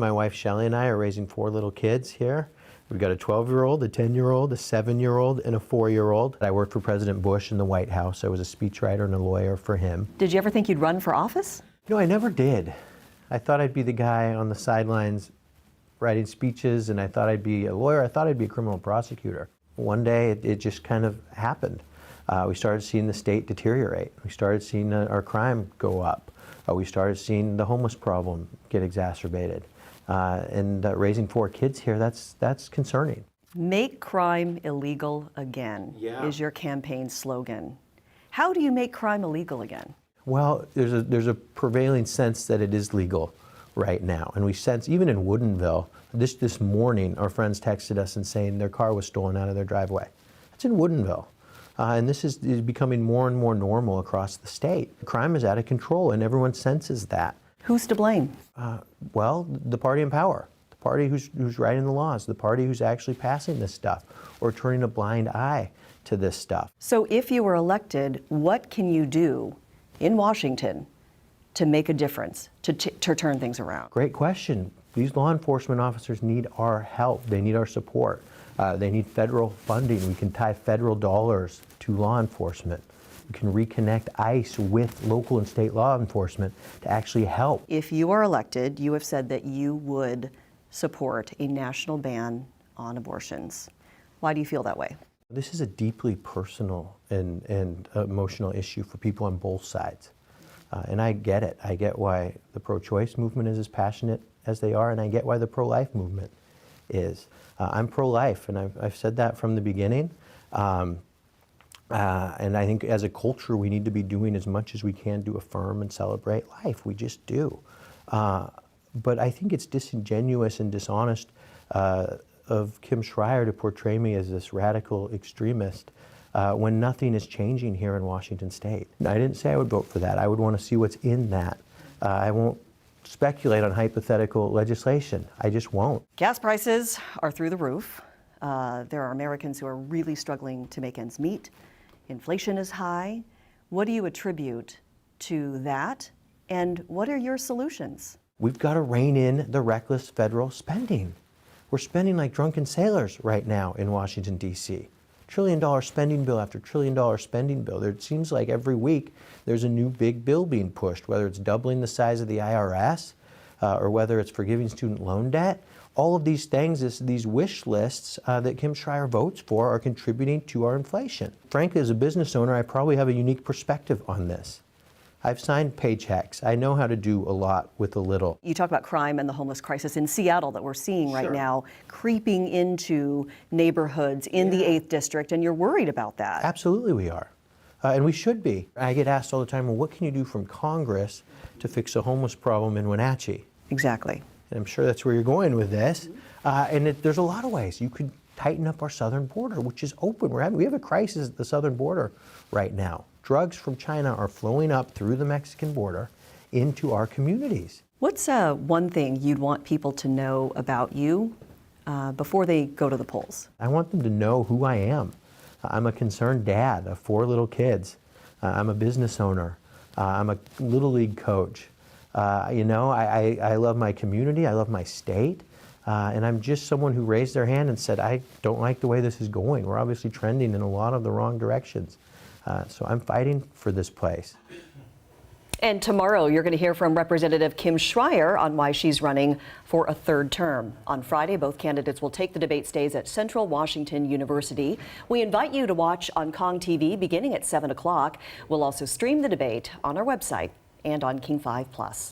My wife Shelley and I are raising 4 little kids here. We've got a 12-year-old, a 10-year-old, a 7-year-old, and a 4-year-old. I worked for President Bush in the White House. I was a speechwriter and a lawyer for him. Did you ever think you'd run for office? No, I never did. I thought I'd be the guy on the sidelines writing speeches, and I thought I'd be a lawyer. I thought I'd be a criminal prosecutor. One day it just kind of happened. We started seeing the state deteriorate. We started seeing our crime go up. We started seeing the homeless problem get exacerbated. And raising 4 kids here, that's concerning. Make crime illegal again is your campaign slogan. How do you make crime illegal again? Well, there's a prevailing sense that it is legal right now. And we sense, even in Woodinville, this morning, our friends texted us and saying their car was stolen out of their driveway. That's in Woodinville. And this is becoming more and more normal across the state. Crime is out of control, and everyone senses that. Who's to blame? Well, the party in power, the party who's writing the laws, the party who's actually passing this stuff or turning a blind eye to this stuff. So if you were elected, what can you do in Washington to make a difference, to turn things around? Great question. These law enforcement officers need our help. They need our support. They need federal funding. We can tie federal dollars to law enforcement. We can reconnect ICE with local and state law enforcement to actually help. If you are elected, you have said that you would support a national ban on abortions. Why do you feel that way? This is a deeply personal and emotional issue for people on both sides. And I get it. I get why the pro-choice movement is as passionate as they are, and I get why the pro-life movement is. I'm pro-life, and I've said that from the beginning. And I think as a culture, we need to be doing as much as we can to affirm and celebrate life. We just do. But I think it's disingenuous and dishonest of Kim Schrier to portray me as this radical extremist when nothing is changing here in Washington State. I didn't say I would vote for that. I would want to see what's in that. I won't speculate on hypothetical legislation. I just won't. Gas prices are through the roof. There are Americans who are really struggling to make ends meet. Inflation is high. What do you attribute to that? And what are your solutions? We've got to rein in the reckless federal spending. We're spending like drunken sailors right now in Washington, D.C. $1 trillion spending bill after $1 trillion spending bill. It seems like every week there's a new big bill being pushed, whether it's doubling the size of the IRS or whether it's forgiving student loan debt. All of these things, these wish lists that Kim Schrier votes for are contributing to our inflation. Frankly, as a business owner, I probably have a unique perspective on this. I've signed paychecks. I know how to do a lot with a little. You talk about crime and the homeless crisis in Seattle that we're seeing right now, creeping into neighborhoods in the 8th District, and you're worried about that. Absolutely we are, and we should be. I get asked all the time, well, what can you do from Congress to fix the homeless problem in Wenatchee? Exactly. And I'm sure that's where you're going with this. And there's a lot of ways. You could tighten up our southern border, which is open. We have a crisis at the southern border right now. Drugs from China are flowing up through the Mexican border into our communities. What's one thing you'd want people to know about you before they go to the polls? I want them to know who I am. I'm a concerned dad of 4 little kids. I'm a business owner. I'm a Little League coach. I love my community. I love my state. And I'm just someone who raised their hand and said, I don't like the way this is going. We're obviously trending in a lot of the wrong directions. So I'm fighting for this place. And tomorrow you're going to hear from Representative Kim Schrier on why she's running for a 3rd term. On Friday, both candidates will take the debate stage at Central Washington University. We invite you to watch on Kong TV beginning at 7 o'clock. We'll also stream the debate on our website and on King 5 Plus.